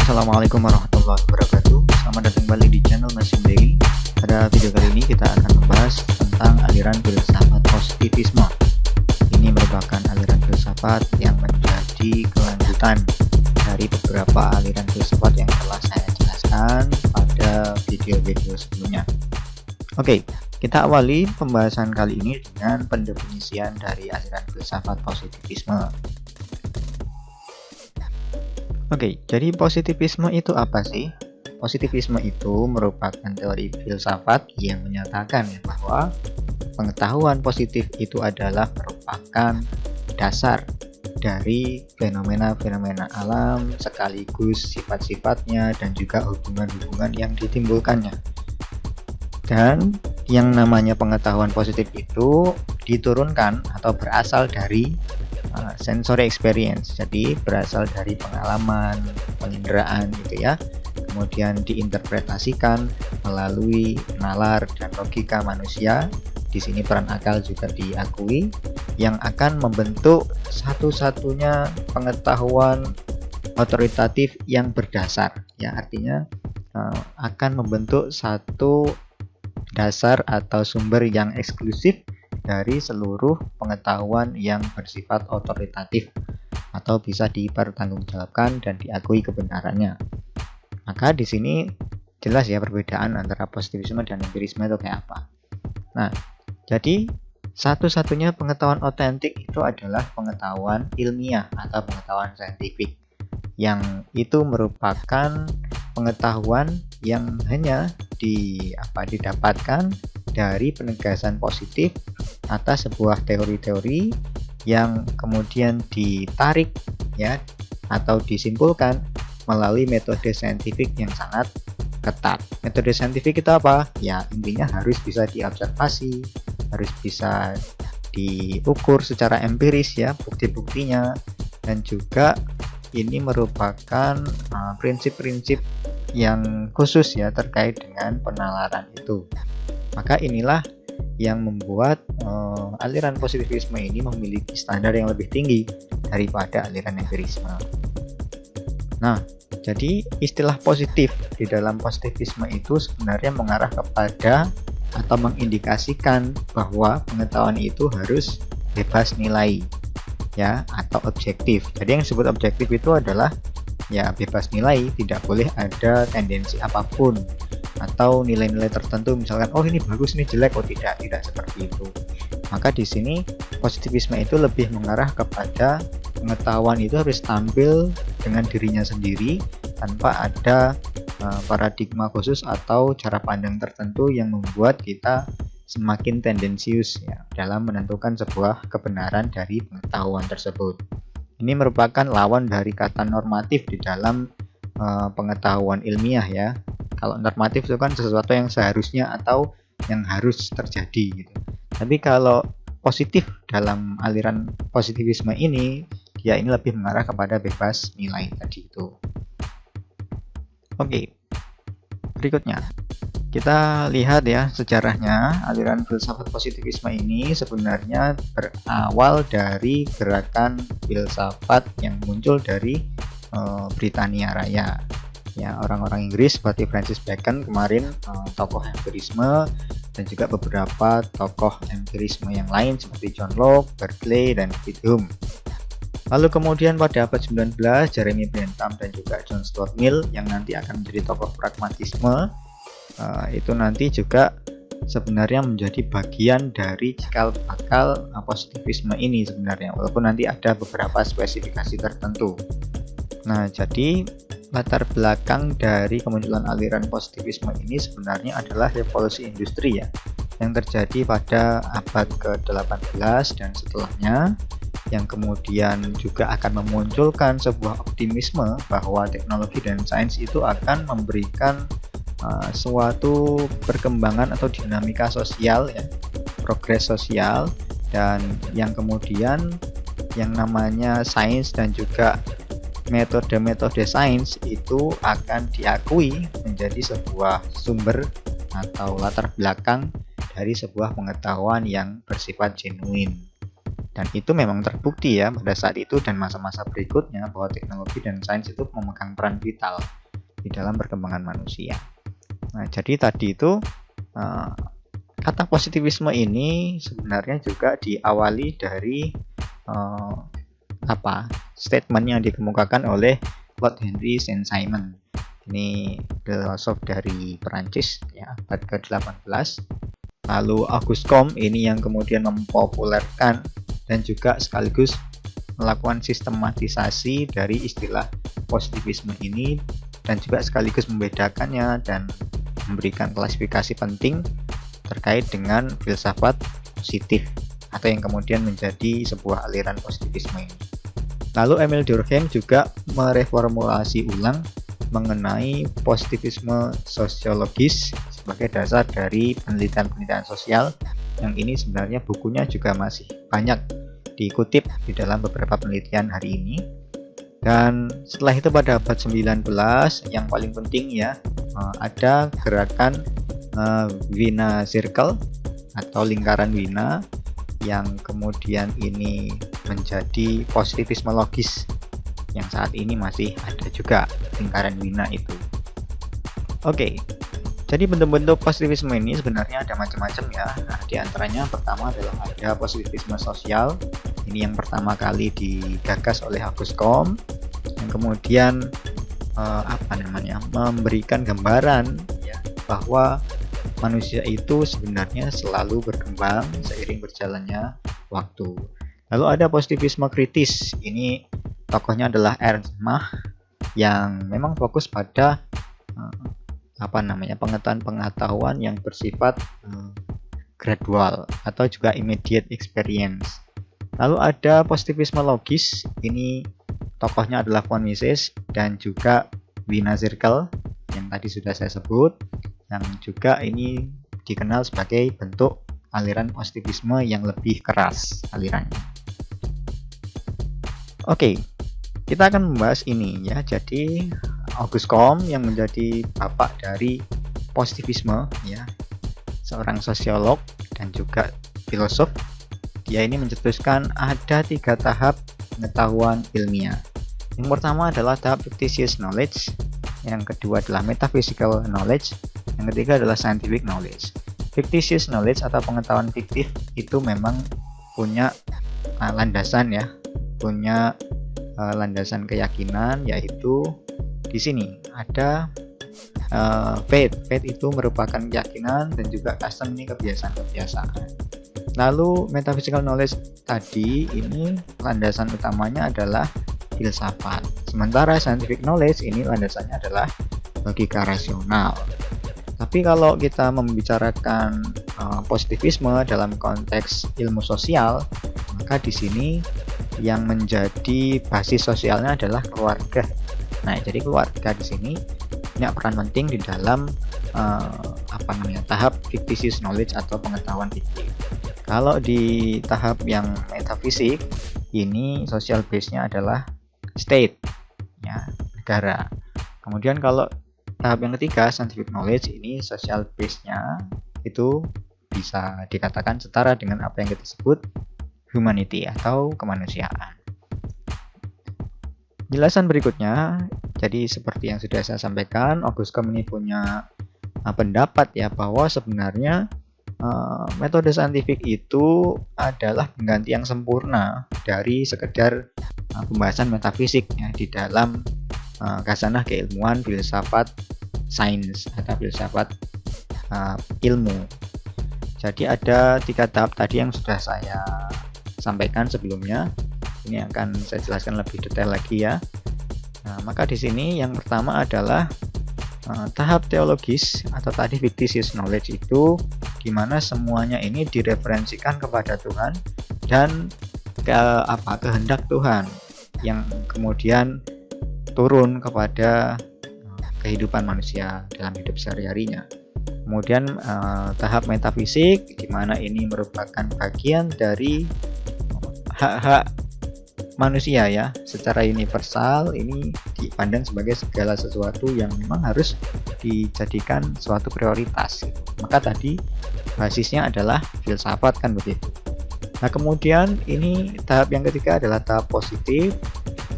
Assalamualaikum warahmatullahi wabarakatuh. Selamat datang kembali di channel Masih Daily. Pada video kali ini kita akan membahas tentang aliran filsafat positivisme. Ini merupakan aliran filsafat yang menjadi kelanjutan dari beberapa aliran filsafat yang telah saya jelaskan pada video-video sebelumnya. Oke, kita awali pembahasan kali ini dengan pendefinisian dari aliran filsafat positivisme. Oke, jadi positivisme itu apa sih? Positivisme itu merupakan teori filsafat yang menyatakan bahwa pengetahuan positif itu adalah merupakan dasar dari fenomena-fenomena alam sekaligus sifat-sifatnya dan juga hubungan-hubungan yang ditimbulkannya. Dan yang namanya pengetahuan positif itu diturunkan atau berasal dari sensory experience, jadi berasal dari pengalaman, penginderaan gitu ya, kemudian diinterpretasikan melalui nalar dan logika manusia. Di sini peran akal juga diakui, yang akan membentuk satu-satunya pengetahuan otoritatif yang berdasar, ya artinya akan membentuk satu dasar atau sumber yang eksklusif dari seluruh pengetahuan yang bersifat otoritatif atau bisa dipertanggungjawabkan dan diakui kebenarannya. Maka di sini jelas ya perbedaan antara positivisme dan empirisme itu kayak apa. Nah, jadi satu-satunya pengetahuan otentik itu adalah pengetahuan ilmiah atau pengetahuan saintifik, yang itu merupakan pengetahuan yang hanya didapatkan dari penegasan positif atas sebuah teori-teori yang kemudian ditarik ya atau disimpulkan melalui metode saintifik yang sangat ketat. Metode saintifik itu apa? Ya intinya harus bisa diobservasi, harus bisa diukur secara empiris ya bukti-buktinya, dan juga ini merupakan prinsip-prinsip yang khusus ya terkait dengan penalaran itu. Maka inilah yang membuat aliran positivisme ini memiliki standar yang lebih tinggi daripada aliran empirisme. Nah, jadi istilah positif di dalam positivisme itu sebenarnya mengarah kepada atau mengindikasikan bahwa pengetahuan itu harus bebas nilai ya atau objektif. Jadi yang disebut objektif itu adalah ya bebas nilai, tidak boleh ada tendensi apapun atau nilai-nilai tertentu, misalkan oh ini bagus, ini jelek, oh tidak seperti itu. Maka di sini positivisme itu lebih mengarah kepada pengetahuan itu harus tampil dengan dirinya sendiri tanpa ada paradigma khusus atau cara pandang tertentu yang membuat kita semakin tendensius ya dalam menentukan sebuah kebenaran dari pengetahuan tersebut. Ini merupakan lawan dari kata normatif di dalam pengetahuan ilmiah ya. Kalau normatif itu kan sesuatu yang seharusnya atau yang harus terjadi gitu. Tapi kalau positif dalam aliran positivisme ini, dia ini lebih mengarah kepada bebas nilai tadi itu. Oke, berikutnya kita lihat ya sejarahnya. Aliran filsafat positivisme ini sebenarnya berawal dari gerakan filsafat yang muncul dari Britania Raya. Ya, orang-orang Inggris seperti Francis Bacon kemarin, tokoh empirisme, dan juga beberapa tokoh empirisme yang lain seperti John Locke, Berkeley, dan David Hume. Lalu kemudian pada abad 19, Jeremy Bentham dan juga John Stuart Mill yang nanti akan menjadi tokoh pragmatisme, itu nanti juga sebenarnya menjadi bagian dari cikal bakal positivisme ini sebenarnya, walaupun nanti ada beberapa spesifikasi tertentu. Nah, jadi latar belakang dari kemunculan aliran positivisme ini sebenarnya adalah revolusi industri ya, yang terjadi pada abad ke-18 dan setelahnya, yang kemudian juga akan memunculkan sebuah optimisme bahwa teknologi dan sains itu akan memberikan suatu perkembangan atau dinamika sosial ya, progres sosial, dan yang kemudian yang namanya sains dan juga metode-metode sains itu akan diakui menjadi sebuah sumber atau latar belakang dari sebuah pengetahuan yang bersifat genuine. Dan itu memang terbukti ya pada saat itu dan masa-masa berikutnya bahwa teknologi dan sains itu memegang peran vital di dalam perkembangan manusia. Nah, jadi tadi itu kata positivisme ini sebenarnya juga diawali dari statement yang dikemukakan oleh Lord Henry Saint-Simon. Ini filosof dari Perancis ya, abad ke-18. Lalu Auguste Comte ini yang kemudian mempopulerkan dan juga sekaligus melakukan sistematisasi dari istilah positivisme ini dan juga sekaligus membedakannya dan memberikan klasifikasi penting terkait dengan filsafat positif atau yang kemudian menjadi sebuah aliran positivisme ini. Lalu Emile Durkheim juga mereformulasi ulang mengenai positivisme sosiologis sebagai dasar dari penelitian-penelitian sosial, yang ini sebenarnya bukunya juga masih banyak dikutip di dalam beberapa penelitian hari ini. Dan setelah itu pada abad 19 yang paling penting ya, ada gerakan Wiener Circle atau lingkaran Wiener yang kemudian ini menjadi positivisme logis yang saat ini masih ada juga lingkaran Wiener itu. Oke, jadi bentuk-bentuk positivisme ini sebenarnya ada macam-macam ya. Nah, di antaranya pertama adalah ada positivisme sosial. Ini yang pertama kali digagas oleh Auguste Comte, yang kemudian memberikan gambaran ya, bahwa manusia itu sebenarnya selalu berkembang seiring berjalannya waktu. Lalu ada positivisme kritis. Ini tokohnya adalah Ernst Mach yang memang fokus pada pengetahuan yang bersifat gradual atau juga immediate experience. Lalu ada positivisme logis. Ini tokohnya adalah von Mises dan juga Wiener Circle yang tadi sudah saya sebut, yang juga ini dikenal sebagai bentuk aliran positivisme yang lebih keras alirannya. Oke, kita akan membahas ini ya. Jadi Auguste Comte yang menjadi bapak dari positivisme ya, seorang sosiolog dan juga filosof, dia ini mencetuskan ada 3 tahap pengetahuan ilmiah. Yang pertama adalah tahap fictitious knowledge, yang kedua adalah metaphysical knowledge, yang ketiga adalah scientific knowledge. Fictitious knowledge atau pengetahuan fiktif itu memang punya landasan ya, punya landasan keyakinan, yaitu di sini ada faith. Faith itu merupakan keyakinan dan juga custom ini kebiasaan-kebiasaan. Lalu metaphysical knowledge tadi ini landasan utamanya adalah filsafat. Sementara scientific knowledge ini landasannya adalah logika rasional. Tapi kalau kita membicarakan positivisme dalam konteks ilmu sosial, maka di sini yang menjadi basis sosialnya adalah keluarga. Nah, jadi keluarga di sini punya peran penting di dalam tahap fictitious knowledge atau pengetahuan fiktif. Kalau di tahap yang metafisik, ini social base-nya adalah state, ya, negara. Kemudian kalau tahap yang ketiga, scientific knowledge, ini social base-nya itu bisa dikatakan setara dengan apa yang kita sebut humanity atau kemanusiaan. Jelasan berikutnya, jadi seperti yang sudah saya sampaikan, Auguste Comte ini punya pendapat ya bahwa sebenarnya metode saintifik itu adalah pengganti yang sempurna dari sekedar pembahasan metafisik ya, di dalam khasanah keilmuan filsafat sains atau filsafat ilmu. Jadi ada 3 tahap tadi yang sudah saya sampaikan sebelumnya. Ini akan saya jelaskan lebih detail lagi ya. Nah, maka di sini yang pertama adalah tahap teologis atau tadi fictitious knowledge itu di mana semuanya ini direferensikan kepada Tuhan dan kehendak Tuhan yang kemudian turun kepada kehidupan manusia dalam hidup sehari-harinya. Kemudian tahap metafisik di mana ini merupakan bagian dari hak-hak manusia ya, secara universal ini dipandang sebagai segala sesuatu yang memang harus dijadikan suatu prioritas. Maka tadi basisnya adalah filsafat kan begitu. Nah, kemudian ini tahap yang ketiga adalah tahap positif,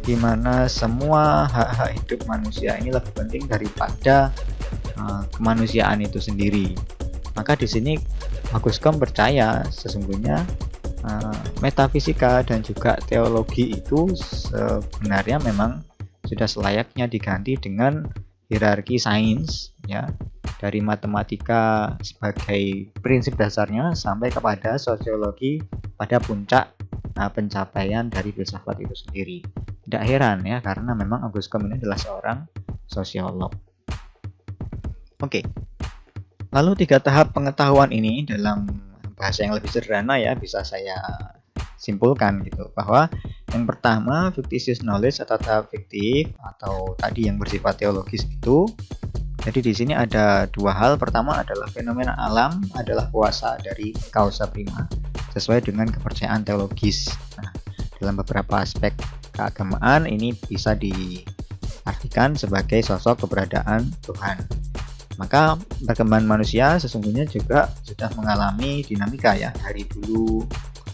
di mana semua hak-hak hidup manusia ini lebih penting daripada kemanusiaan itu sendiri. Maka di sini Aguskom percaya sesungguhnya metafisika dan juga teologi itu sebenarnya memang sudah selayaknya diganti dengan hierarki sains, ya, dari matematika sebagai prinsip dasarnya sampai kepada sosiologi pada puncak pencapaian dari filsafat itu sendiri. Tidak heran ya, karena memang Aguskom ini adalah seorang sosiolog. Oke, lalu 3 tahap pengetahuan ini dalam bahasa yang lebih sederhana ya bisa saya simpulkan gitu, bahwa yang pertama fictitious knowledge atau tahap fiktif atau tadi yang bersifat teologis itu. Jadi di sini ada 2 hal. Pertama adalah fenomena alam adalah kuasa dari causa prima sesuai dengan kepercayaan teologis. Nah, dalam beberapa aspek keagamaan ini bisa diartikan sebagai sosok keberadaan Tuhan. Maka perkembangan manusia sesungguhnya juga sudah mengalami dinamika ya, dari dulu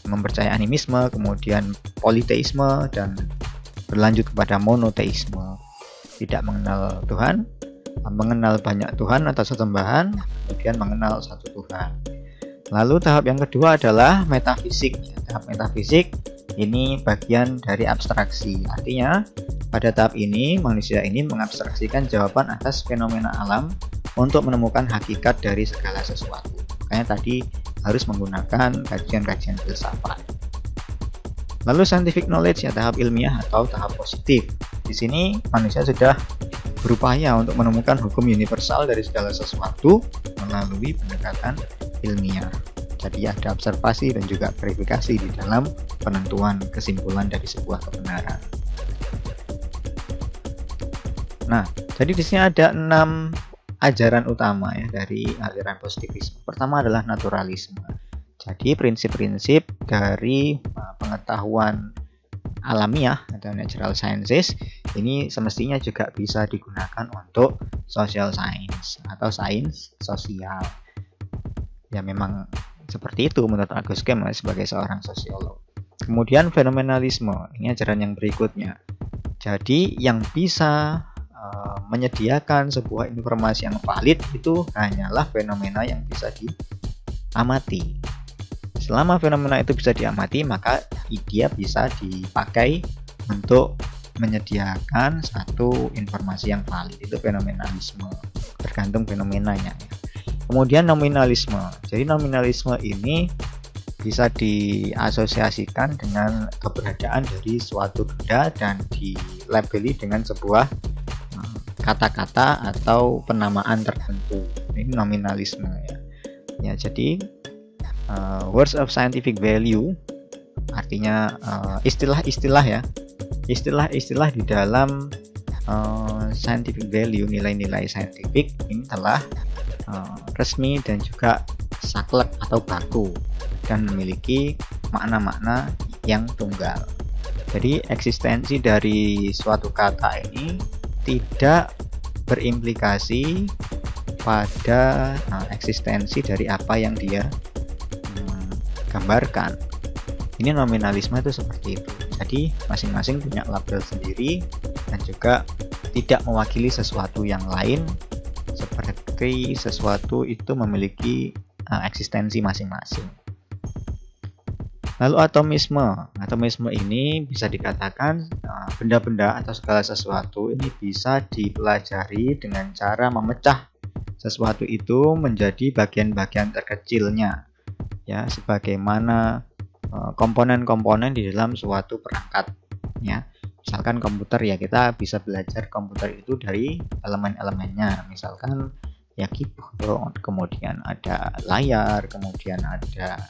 mempercayai animisme, kemudian politeisme, dan berlanjut kepada monoteisme, tidak mengenal Tuhan, mengenal banyak Tuhan atau sesembahan, kemudian mengenal satu Tuhan. Lalu tahap yang kedua adalah metafisik. Tahap metafisik ini bagian dari abstraksi, artinya pada tahap ini manusia ini mengabstraksikan jawaban atas fenomena alam untuk menemukan hakikat dari segala sesuatu. Makanya tadi harus menggunakan kajian-kajian filsafat. Lalu scientific knowledge ya, tahap ilmiah atau tahap positif. Di sini manusia sudah berupaya untuk menemukan hukum universal dari segala sesuatu melalui pendekatan ilmiah. Jadi ada observasi dan juga verifikasi di dalam penentuan kesimpulan dari sebuah kebenaran. Nah, jadi di sini ada 6 ajaran utama ya dari aliran positivisme. Pertama adalah naturalisme. Jadi prinsip-prinsip dari pengetahuan alamiah atau natural sciences ini semestinya juga bisa digunakan untuk social science atau sains sosial. Ya memang seperti itu menurut Aguskom sebagai seorang sosiolog. Kemudian fenomenalisme, ini ajaran yang berikutnya. Jadi yang bisa menyediakan sebuah informasi yang valid itu hanyalah fenomena yang bisa diamati. Selama fenomena itu bisa diamati, maka dia bisa dipakai untuk menyediakan satu informasi yang valid. Itu fenomenalisme, tergantung fenomenanya. Kemudian nominalisme. Jadi nominalisme ini bisa diasosiasikan dengan keberadaan dari suatu benda dan dilabeli dengan sebuah kata-kata atau penamaan tertentu. Ini nominalisme ya. Ya, jadi words of scientific value artinya istilah-istilah ya. Istilah-istilah di dalam scientific value, nilai-nilai saintifik ini telah resmi dan juga saklek atau baku dan memiliki makna-makna yang tunggal. Jadi eksistensi dari suatu kata ini tidak berimplikasi pada eksistensi dari apa yang dia gambarkan. Ini nominalisme itu seperti itu. Jadi masing-masing punya label sendiri dan juga tidak mewakili sesuatu yang lain, seperti sesuatu itu memiliki eksistensi masing-masing. Lalu atomisme. Atomisme ini bisa dikatakan benda-benda atau segala sesuatu ini bisa dipelajari dengan cara memecah sesuatu itu menjadi bagian-bagian terkecilnya. Ya, sebagaimana komponen-komponen di dalam suatu perangkat. Ya, misalkan komputer ya, kita bisa belajar komputer itu dari elemen-elemennya. Misalkan ya keyboard, kemudian ada layar, kemudian ada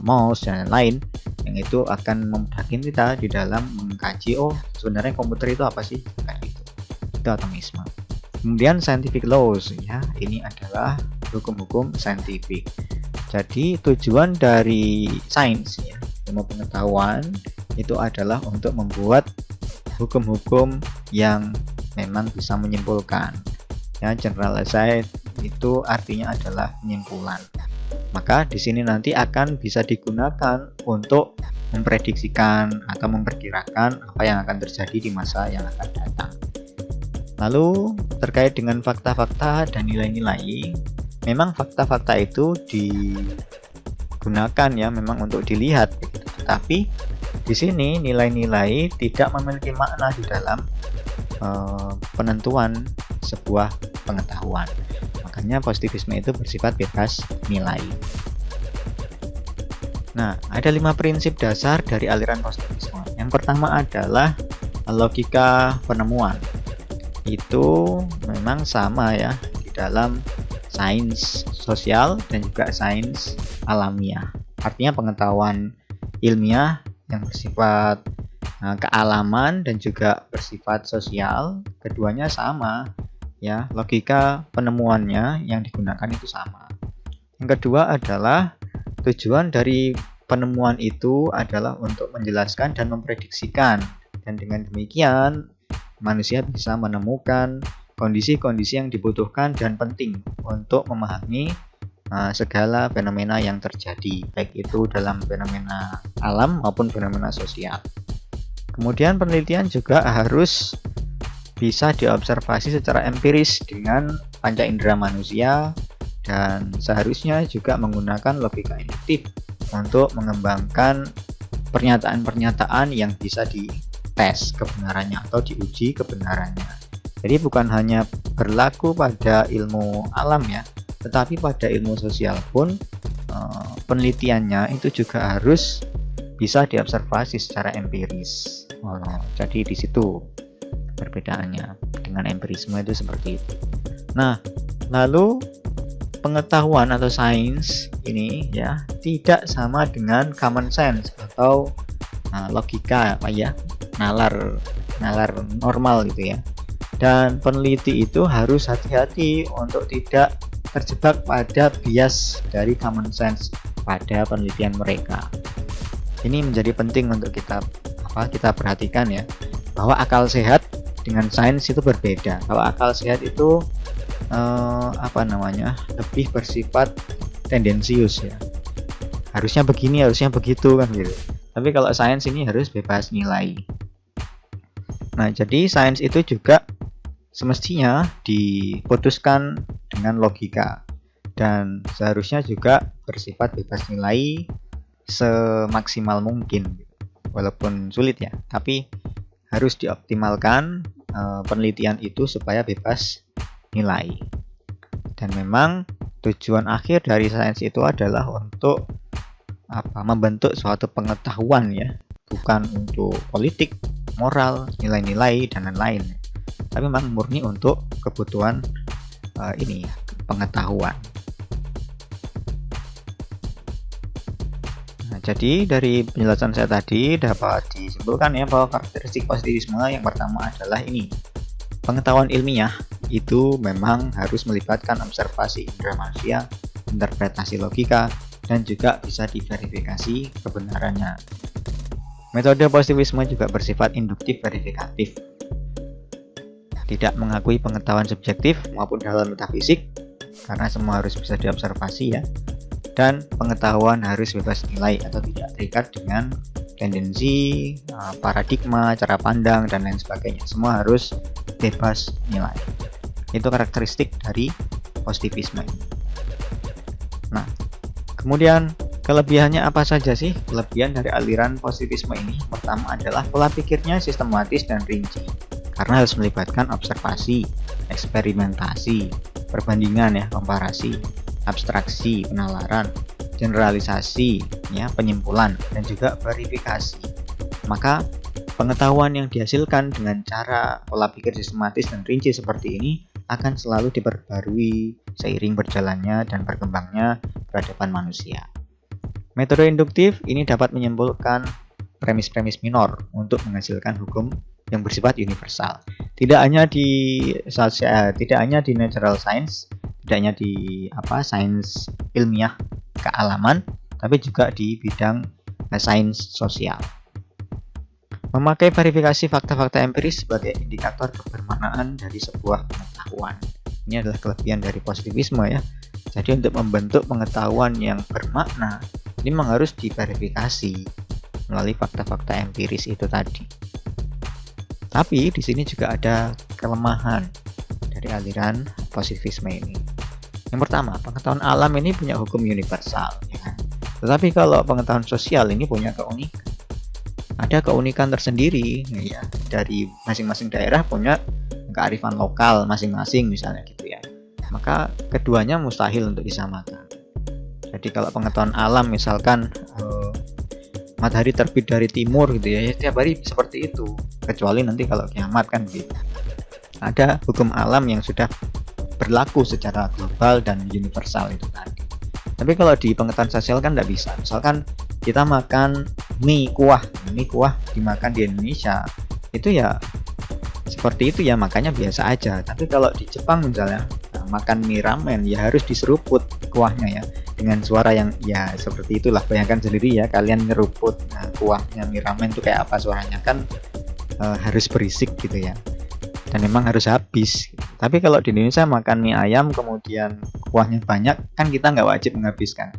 mouse dan lain-lain, yang itu akan memudahkan kita di dalam mengkaji sebenarnya komputer itu apa sih, kayak gitu. Itu atomisme. Kemudian scientific laws ya, ini adalah hukum-hukum saintifik. Jadi tujuan dari sains ya, ilmu pengetahuan itu adalah untuk membuat hukum-hukum yang memang bisa menyimpulkan. Ya, generalized itu artinya adalah penyimpulan. Maka di sini nanti akan bisa digunakan untuk memprediksikan atau memperkirakan apa yang akan terjadi di masa yang akan datang. Lalu terkait dengan fakta-fakta dan nilai-nilai, memang fakta-fakta itu digunakan ya memang untuk dilihat, tetapi di sini nilai-nilai tidak memiliki makna di dalam penentuan sebuah pengetahuan. Makanya positivisme itu bersifat bebas nilai. Nah, ada 5 prinsip dasar dari aliran positivisme. Yang pertama adalah logika penemuan. Itu memang sama ya di dalam sains sosial dan juga sains alamiah. Artinya pengetahuan ilmiah yang bersifat kealaman dan juga bersifat sosial, keduanya sama ya, logika penemuannya yang digunakan itu sama. Yang kedua adalah tujuan dari penemuan itu adalah untuk menjelaskan dan memprediksikan, dan dengan demikian manusia bisa menemukan kondisi-kondisi yang dibutuhkan dan penting untuk memahami segala fenomena yang terjadi, baik itu dalam fenomena alam maupun fenomena sosial. Kemudian penelitian juga harus bisa diobservasi secara empiris dengan panca indera manusia, dan seharusnya juga menggunakan logika induktif untuk mengembangkan pernyataan-pernyataan yang bisa dites kebenarannya atau diuji kebenarannya. Jadi bukan hanya berlaku pada ilmu alam ya, tetapi pada ilmu sosial pun penelitiannya itu juga harus bisa diobservasi secara empiris. Jadi di situ perbedaannya dengan empirisme itu seperti itu. Nah, lalu pengetahuan atau sains ini ya tidak sama dengan common sense atau logika apa ya, nalar normal gitu ya. Dan peneliti itu harus hati-hati untuk tidak terjebak pada bias dari common sense pada penelitian mereka. Ini menjadi penting untuk kita perhatikan ya, bahwa akal sehat dengan sains itu berbeda. Kalau akal sehat itu lebih bersifat tendensius ya, harusnya begini, harusnya begitu kan gitu. Tapi kalau sains ini harus bebas nilai. Nah, jadi sains itu juga semestinya diputuskan dengan logika dan seharusnya juga bersifat bebas nilai semaksimal mungkin. Walaupun sulit ya, tapi harus dioptimalkan penelitian itu supaya bebas nilai. Dan memang tujuan akhir dari sains itu adalah untuk membentuk suatu pengetahuan ya, bukan untuk politik, moral, nilai-nilai dan lain-lain. Tapi memang murni untuk kebutuhan pengetahuan. Jadi dari penjelasan saya tadi dapat disimpulkan ya bahwa karakteristik positivisme yang pertama adalah ini. Pengetahuan ilmiah itu memang harus melibatkan observasi indera manusia, interpretasi logika, dan juga bisa diverifikasi kebenarannya. Metode positivisme juga bersifat induktif verifikatif. Tidak mengakui pengetahuan subjektif maupun hal metafisik, karena semua harus bisa diobservasi ya. Dan pengetahuan harus bebas nilai atau tidak terikat dengan tendensi, paradigma, cara pandang, dan lain sebagainya. Semua harus bebas nilai. Itu karakteristik dari positivisme ini. Nah, kemudian kelebihannya apa saja sih? Kelebihan dari aliran positivisme ini pertama adalah pola pikirnya sistematis dan rinci, karena harus melibatkan observasi, eksperimentasi, perbandingan ya, komparasi, abstraksi, penalaran, generalisasi, ya, penyimpulan, dan juga verifikasi. Maka pengetahuan yang dihasilkan dengan cara pola pikir sistematis dan rinci seperti ini akan selalu diperbarui seiring berjalannya dan berkembangnya peradaban manusia. Metode induktif ini dapat menyimpulkan premis-premis minor untuk menghasilkan hukum yang bersifat universal. Tidak hanya di natural science, tidak hanya di sains ilmiah kealaman, tapi juga di bidang sains sosial. Memakai verifikasi fakta-fakta empiris sebagai indikator kebermanaan dari sebuah pengetahuan. Ini adalah kelebihan dari positivisme ya. Jadi untuk membentuk pengetahuan yang bermakna, ini memang harus diverifikasi melalui fakta-fakta empiris itu tadi. Tapi di sini juga ada kelemahan dari aliran positivisme ini. Yang pertama, pengetahuan alam ini punya hukum universal, ya kan? Tetapi kalau pengetahuan sosial ini punya keunikan. Ada keunikan tersendiri, ya, dari masing-masing daerah punya kearifan lokal masing-masing misalnya gitu ya. Maka keduanya mustahil untuk disamakan. Jadi kalau pengetahuan alam misalkan matahari terbit dari timur gitu ya, setiap hari seperti itu, kecuali nanti kalau kiamat kan gitu. Ada hukum alam yang sudah berlaku secara global dan universal itu tadi. Tapi kalau di pengetahuan sosial kan tidak bisa. Misalkan kita makan mie kuah dimakan di Indonesia, itu ya seperti itu ya, makanya biasa aja. Tapi kalau di Jepang misalnya makan mie ramen ya harus diseruput kuahnya ya, dengan suara yang ya seperti itulah. Bayangkan sendiri ya, kalian ngeruput kuahnya mie ramen itu kayak apa suaranya, kan harus berisik gitu ya, dan memang harus habis. Tapi kalau di Indonesia makan mie ayam kemudian kuahnya banyak, kan kita nggak wajib menghabiskan.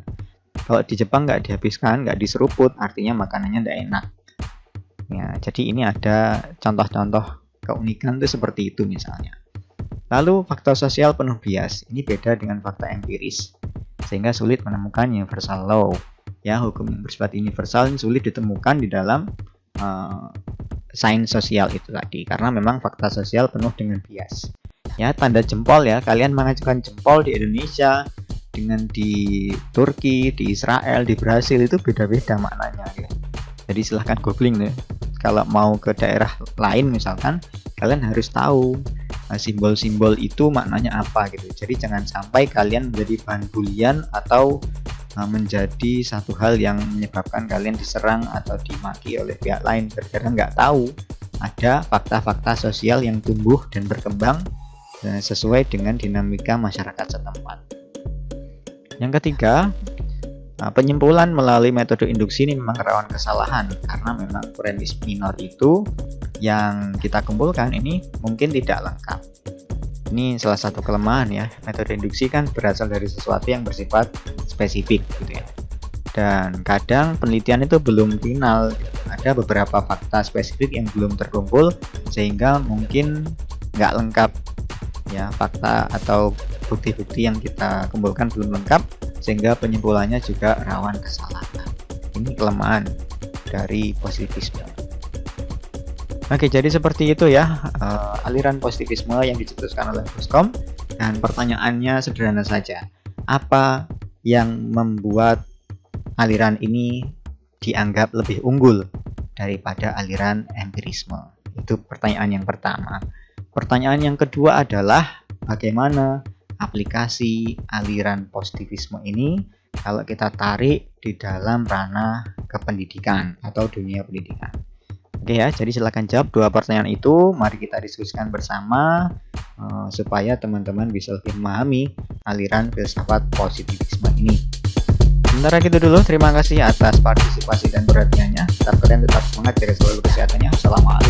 Kalau di Jepang nggak dihabiskan, nggak diseruput, artinya makanannya nggak enak ya. Jadi ini ada contoh-contoh keunikan itu seperti itu misalnya. Lalu fakta sosial penuh bias, ini beda dengan fakta empiris, sehingga sulit menemukan universal law ya. Hukum yang bersifat universal ini sulit ditemukan di dalam sains sosial itu tadi, karena memang fakta sosial penuh dengan bias ya. Tanda jempol ya, kalian mengajukan jempol di Indonesia dengan di Turki, di Israel, di Brasil itu beda-beda maknanya ya. Jadi silahkan googling ya, kalau mau ke daerah lain misalkan, kalian harus tahu simbol-simbol itu maknanya apa gitu. Jadi jangan sampai kalian menjadi bahan bulian atau menjadi satu hal yang menyebabkan kalian diserang atau dimaki oleh pihak lain gara-gara nggak tahu ada fakta-fakta sosial yang tumbuh dan berkembang sesuai dengan dinamika masyarakat setempat. Yang ketiga, penyimpulan melalui metode induksi ini memang rawan kesalahan, karena memang premis minor itu yang kita kumpulkan ini mungkin tidak lengkap. Ini salah satu kelemahan ya. Metode induksi kan berasal dari sesuatu yang bersifat spesifik gitu ya. Dan kadang penelitian itu belum final. Ada beberapa fakta spesifik yang belum terkumpul sehingga mungkin nggak lengkap ya, fakta atau bukti-bukti yang kita kumpulkan belum lengkap sehingga penyimpulannya juga rawan kesalahan. Ini kelemahan dari positivisme. Oke, jadi seperti itu ya aliran positivisme yang dicetuskan oleh Boscom. Dan pertanyaannya sederhana saja, apa yang membuat aliran ini dianggap lebih unggul daripada aliran empirisme? Itu pertanyaan yang pertama. Pertanyaan yang kedua adalah bagaimana aplikasi aliran positivisme ini kalau kita tarik di dalam ranah kependidikan atau dunia pendidikan. Oke ya, jadi silakan jawab dua pertanyaan itu. Mari kita diskusikan bersama supaya teman-teman bisa lebih memahami aliran filsafat positivisme ini. Sementara gitu dulu, terima kasih atas partisipasi dan perhatiannya. Tetap kalian tetap semangat, jaga selalu kesehatannya. Assalamualaikum.